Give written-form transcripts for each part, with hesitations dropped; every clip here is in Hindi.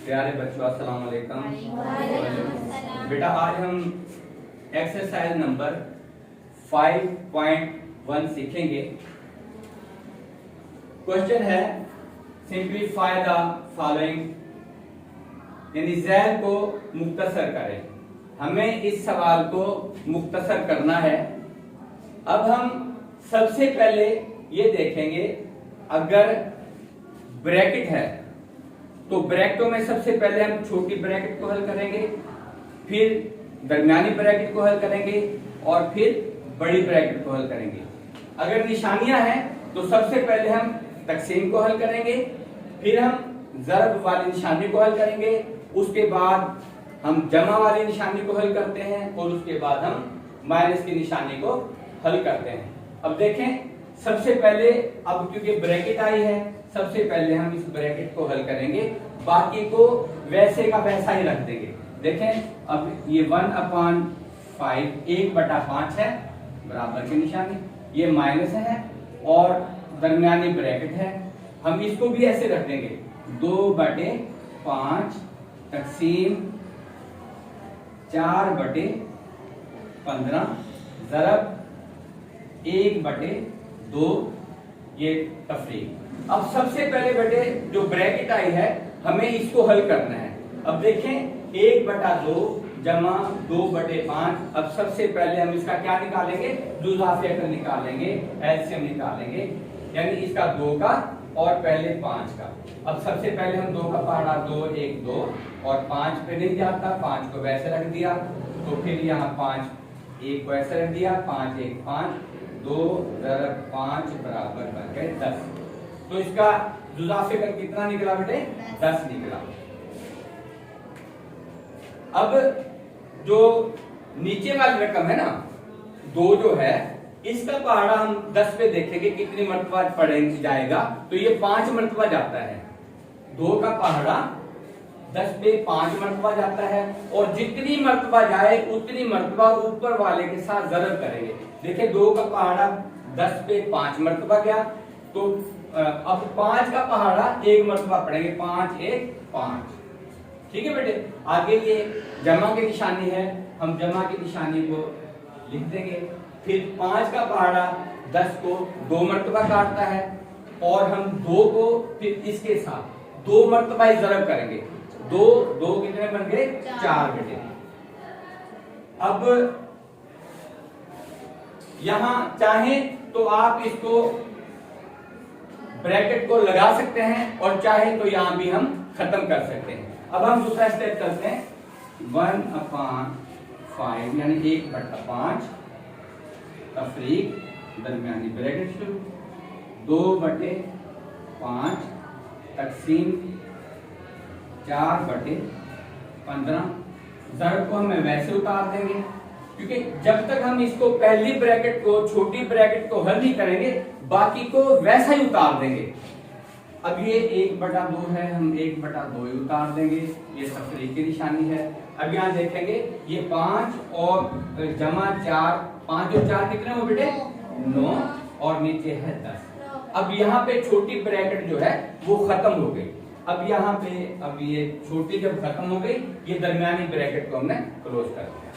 प्यारे बच्चों अस्सलाम वालेकुम। बेटा आज हम एक्सरसाइज नंबर 5.1 सीखेंगे। क्वेश्चन है सिंप्लीफाई द फॉलोइंग, यानी ज़ैल को मुख्तसर करें। हमें इस सवाल को मुख्तसर करना है। अब हम सबसे पहले ये देखेंगे, अगर ब्रैकेट है तो ब्रैकेटों में सबसे पहले हम छोटी ब्रैकेट को हल करेंगे, फिर दरमियानी ब्रैकेट को हल करेंगे और फिर बड़ी ब्रैकेट को हल करेंगे। अगर निशानियां हैं तो सबसे पहले हम तकसीम को हल करेंगे, फिर हम ज़रब वाली निशानी को हल करेंगे, उसके बाद हम जमा वाली निशानी को हल करते हैं और उसके बाद हम माइनस की निशानी को हल करते हैं। अब देखें, सबसे पहले अब क्योंकि ब्रैकेट आई है, सबसे पहले हम इस ब्रैकेट को हल करेंगे, बाकी को वैसे का वैसा ही रख देंगे। देखें, अब ये 1/5 1/5 है, बराबर की निशानी, ये माइनस है और दरमियानी ब्रैकेट है, हम इसको भी ऐसे रख देंगे 2/5 तकसीम 4/15 ज़रब 1/2 ये तफरीक। अब सबसे पहले बेटे जो ब्रैकेट आई है हमें इसको हल करना है। अब देखें 1/2 जमा 2/5। अब सबसे पहले हम इसका क्या निकालेंगे, जुज़ा फैक्टर निकालेंगे, एलसीएम निकालेंगे, यानी इसका 2 का और पहले 5 का। अब सबसे पहले हम 2 का पहाड़ा 2 1 2 और 5 पे नहीं जाता, 5 को वैसे रख दिया, तो फिर यहाँ 5 1 को ऐसे रख दिया, 5 1 5 2 ज़रब 5 बराबर बन गए 10। तो इसका जुज़ा फैक्टर कितना निकला बेटे, 10 निकला। अब जो नीचे वाली रकम है ना 2 जो है, इसका पहाड़ा हम 10 पे देखेंगे कितनी मरतबा पढ़ेंगे जाएगा, तो ये 5 मरतबा जाता है। 2 का पहाड़ा 10 पे 5 मरतबा जाता है और जितनी मरतबा जाए उतनी मरतबा ऊपर वाले के साथ ज़रब करेंगे। देखिए 2 का पहाड़ा 10 पे 5 मरतबा गया, तो अब 5 का पहाड़ा 1 मरतबा पढ़ेंगे, 5 1 5। ठीक है बेटे, आगे ये जमा की निशानी है, हम जमा की निशानी को लिख देंगे। फिर 5 का पहाड़ा 10 को 2 मरतबा काटता है और हम 2 को फिर इसके साथ 2 मरतबा ही ज़रब करेंगे। 2 2 कितने बन गए, 4 बेटे। अब यहां चाहें तो आप इसको ब्रैकेट को लगा सकते हैं और चाहे तो यहां भी हम खत्म कर सकते हैं। अब हम दूसरा स्टेप करते हैं, 1/5 यानी 1/5 तफरीक दरमियानी ब्रैकेट शुरू 2/5 तकसीम 4/15। ज़रब को हमें वैसे उतार देंगे, क्योंकि जब तक हम इसको पहली ब्रैकेट को छोटी ब्रैकेट को हल नहीं करेंगे बाकी को वैसा ही उतार देंगे। अब ये 1/2 है, हम 1/2 ही उतार देंगे, ये तफरीक की निशानी है। अब यहाँ देखेंगे ये 5 और जमा 4, 5 और 4 कितने हो बेटे, 9 और नीचे है 10। अब यहाँ पे छोटी ब्रैकेट जो है वो खत्म हो गई। अब यहाँ पे अब ये छोटी जब खत्म हो गई, ये दरमियानी ब्रैकेट को हमने क्लोज कर दिया।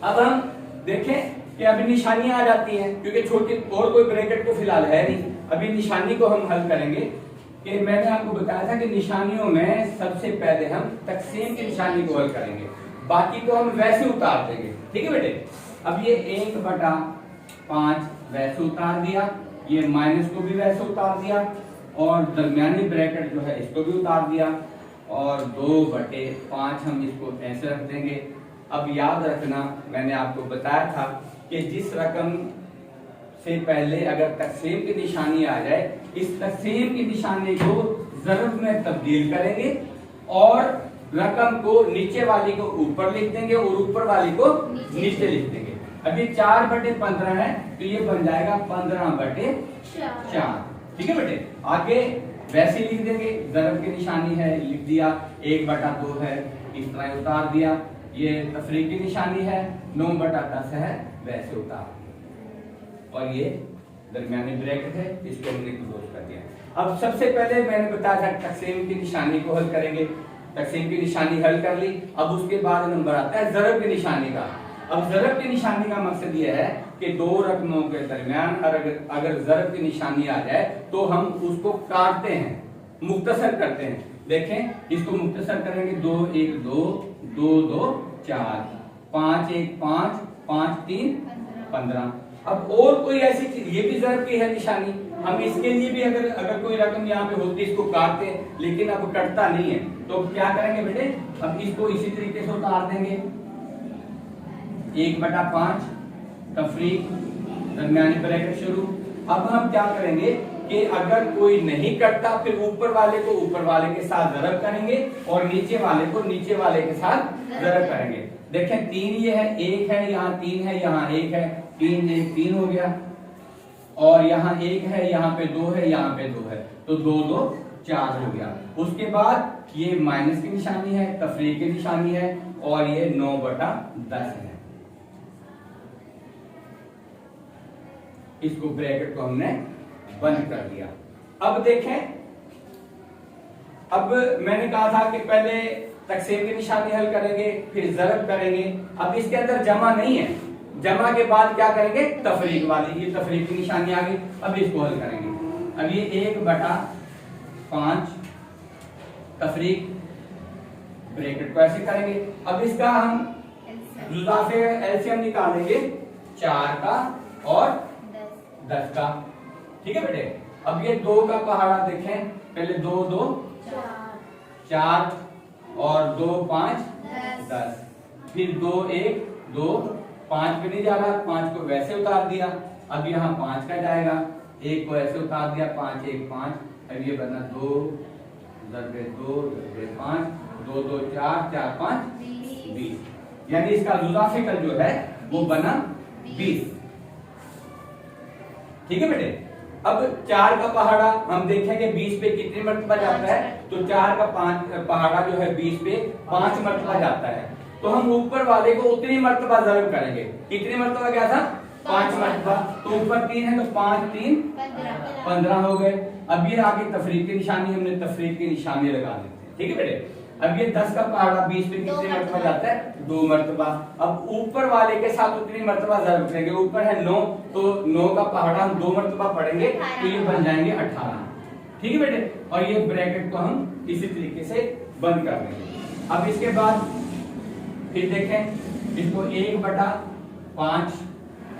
अब हम देखें कि अभी निशानियां आ जाती हैं, क्योंकि छोटी और कोई ब्रैकेट तो फिलहाल है नहीं। अभी निशानी को हम हल करेंगे कि मैंने आपको बताया था कि निशानियों में सबसे पहले हम तकसीम की निशानी को हल करेंगे, बाकी को हम वैसे उतार देंगे। ठीक है बेटे, अब ये 1/5 वैसे उतार दिया, ये माइनस को भी वैसे उतार दिया और दरमियानी ब्रैकेट जो है इसको भी उतार दिया और 2/5 हम इसको ऐसे रख देंगे। अब याद रखना, मैंने आपको बताया था कि जिस रकम से पहले अगर तकसीम की निशानी आ जाए, इस तकसीम की निशानी को ज़रब में तब्दील करेंगे और रकम को नीचे वाली को ऊपर लिख देंगे और ऊपर वाली को नीचे लिख देंगे। अभी 4/15 है तो ये बन जाएगा 15/4। ठीक है बेटे, आगे वैसे लिख देंगे, ज़रब की निशानी है लिख दिया, 1/2 है इस तरह उतार दिया, ये तफरीक की निशानी है 9/10 है वैसे उतार, और ये दरमियानी ब्रैकेट है, इसको हमने क्लोज कर दिया। अब सबसे पहले मैंने बताया था तकसीम की निशानी को हल करेंगे, तकसीम की निशानी हल कर ली। अब उसके बाद नंबर आता है ज़रब की निशानी का। अब ज़रब की निशानी का मकसद यह है कि दो रकमों के दरमियान अगर ज़रब की निशानी आ जाए तो हम उसको काटते हैं, मुख्तसर करते हैं। देखें इसको मुख्तसर करेंगे, 2 1 2 2 2 4 5 1 5 5 3 15। अब और कोई ऐसी चीज, ये भी ज़रब की है निशानी, हम इसके लिए भी अगर कोई रकम यहाँ पे होती इसको काटते हैं, लेकिन अब कटता नहीं है तो क्या करेंगे बेटे, अब इसको इसी तरीके से उतार देंगे। 1/5 तफरीक, दरमियानी ब्रैकेट शुरू। अब हम क्या करेंगे कि अगर कोई नहीं कटता फिर ऊपर वाले को ऊपर वाले के साथ ज़रब करेंगे और नीचे वाले को नीचे वाले के साथ ज़रब करेंगे। देखें 3 ये है, 1 है, यहाँ 3 है, यहाँ 1 है, 3 1 3 हो गया, और यहाँ 1 है, यहाँ पे 2 है, यहाँ पे 2 है, तो 2 2 4 हो गया। उसके बाद ये माइनस की निशानी है, तफरीक की निशानी है, और ये 9/10 है। इसको ब्रैकेट को हमने बंद कर दिया। अब देखें, अब मैंने कहा था कि पहले तकसीम की निशानी हल करेंगे फिर ज़रब करेंगे। अब इसके अंदर जमा नहीं है, जमा के बाद क्या करेंगे, तफरीक वाली, ये तफरीक की निशानी आ गई। अब इसको हल करेंगे। अब ये 1/5 तफरीक, ब्रैकेट को ऐसे करेंगे। अब इसका हम जुज़ाफ़े एलसीएम निकालेंगे, 4 का और 10 का। ठीक है बेटे। अब ये 2 का पहाड़ा देखें, पहले 2 2 4 और 2 5 10, फिर 2 1 2 5 पे नहीं जा रहा, 5 को वैसे उतार दिया। अब यहाँ 5 का जाएगा, 1 को ऐसे उतार दिया, 5 1 5। अब ये बना 2 ज़रबे 2 ज़रबे 5, 2 2 4 4 5 20, यानी इसका जुज़ाफ़िकल जो है वो बना 20। ठीक है बेटे। अब 4 का पहाड़ा हम देखेंगे 20 पे कितनी मरतबा जाता है, तो 4 का पहाड़ा जो है 20 पे 5 मरतबा जाता है। तो हम ऊपर वाले को उतनी मरतबा ज़रब करेंगे। कितनी मरतबा क्या था, 5 मरतबा। तो ऊपर 3 है तो 5 3 15 हो गए। अब ये आगे तफरीक की निशानी, हमने तफरीक की निशानी लगा दी। ठीक है बेटे। अब ये 10 का पहाड़ा 20 पे कितनी मरतबा जाता है, 2 मरतबा। अब ऊपर वाले के साथ उतनी मरतबा ज़रब करेंगे। ऊपर है 9, तो 9 का पहाड़ा हम 2 मरतबा पढ़ेंगे तो ये बन जाएंगे 18। ठीक है बेटे। और ये ब्रैकेट को हम इसी तरीके से बंद कर देंगे। अब इसके बाद फिर देखें, इसको 1/5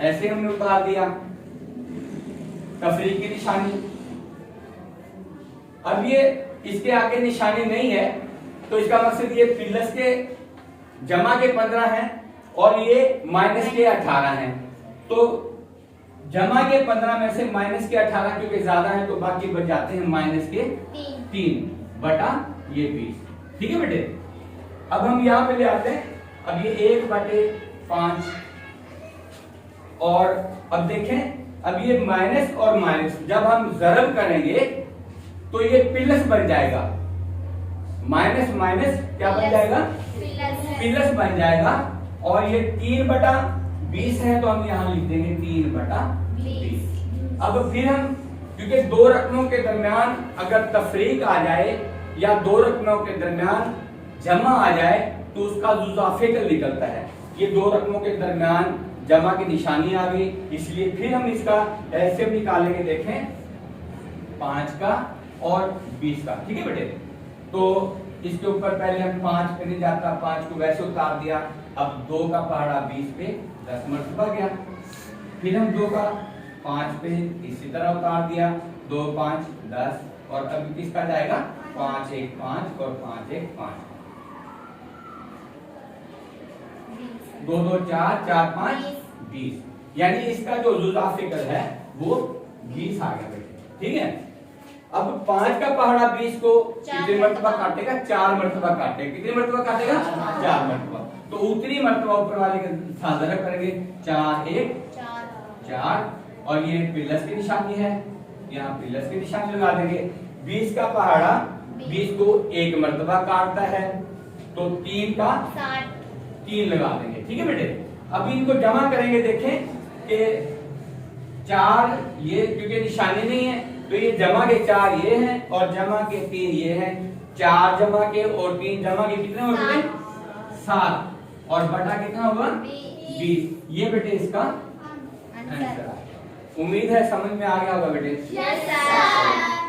ऐसे हमने उतार दिया, तफरीक की निशानी। अब ये इसके आगे निशानी नहीं है तो इसका मकसद ये प्लस के जमा के 15 हैं और ये माइनस के 18 हैं। तो जमा के 15 में से माइनस के 18 क्योंकि ज्यादा है तो बाकी बच जाते हैं माइनस के 3 बटा ये 20। ठीक है बेटे। अब हम यहां पे ले आते हैं। अब ये 1/5 और अब देखें, अब ये माइनस और माइनस जब हम ज़रब करेंगे तो ये प्लस बन जाएगा। माइनस माइनस क्या बन जाएगा, प्लस बन जाएगा। और ये 3/20 है तो हम यहां लिख देंगे 3/20। अब फिर हम, क्योंकि दो रकमों के दरमियान अगर तफरीक आ जाए या दो रकमों के दरमियान जमा आ जाए तो उसका जुज़ाफ़िकल निकलता है। ये दो रकमों के दरमियान जमा की निशानी आ गई, इसलिए फिर हम इसका एलसीएम निकालेंगे। देखें 5 का और 20 का। ठीक है बेटे। तो इसके ऊपर पहले हम 5 पे नहीं जाता, 5 को वैसे उतार दिया। अब 2 का पहाड़ा 20 पे 10 मरतबा गया। फिर हम 2 का 5 पे इसी तरह उतार दिया, 2 5 10। और अब किसका जाएगा, 5 1 5 और 5 1 5, 2 2 4 4 5 20, यानी इसका जो जुज़ाफ़िकल है वो 20 आ गया बेटे। ठीक है। अब 5 का पहाड़ा 20 को कितनी मरतबा काटेगा, 4 मरतबा काटेगा। कितनी मरतबा काटेगा, 4 मरतबा। तो उतनी मरतबा ऊपर वाले के साथ ज़रब करेंगे, 4 1 4। और ये प्लस की निशानी है, यहाँ प्लस की निशानी लगा देंगे। 20 का पहाड़ा 20 को 1 मरतबा काटता है तो 3 का 3 लगा देंगे। ठीक है बेटे। अब इनको जमा करेंगे। देखें कि 4 ये क्योंकि निशानी नहीं है तो ये जमा के 4 ये हैं और जमा के 3 ये हैं, 4 जमा के और 3 जमा के कितने हो बेटे? 7 और बटा कितना होगा? 20। ये बेटे इसका आंसर है। उम्मीद है समझ में आ गया होगा बेटे। Yes sir.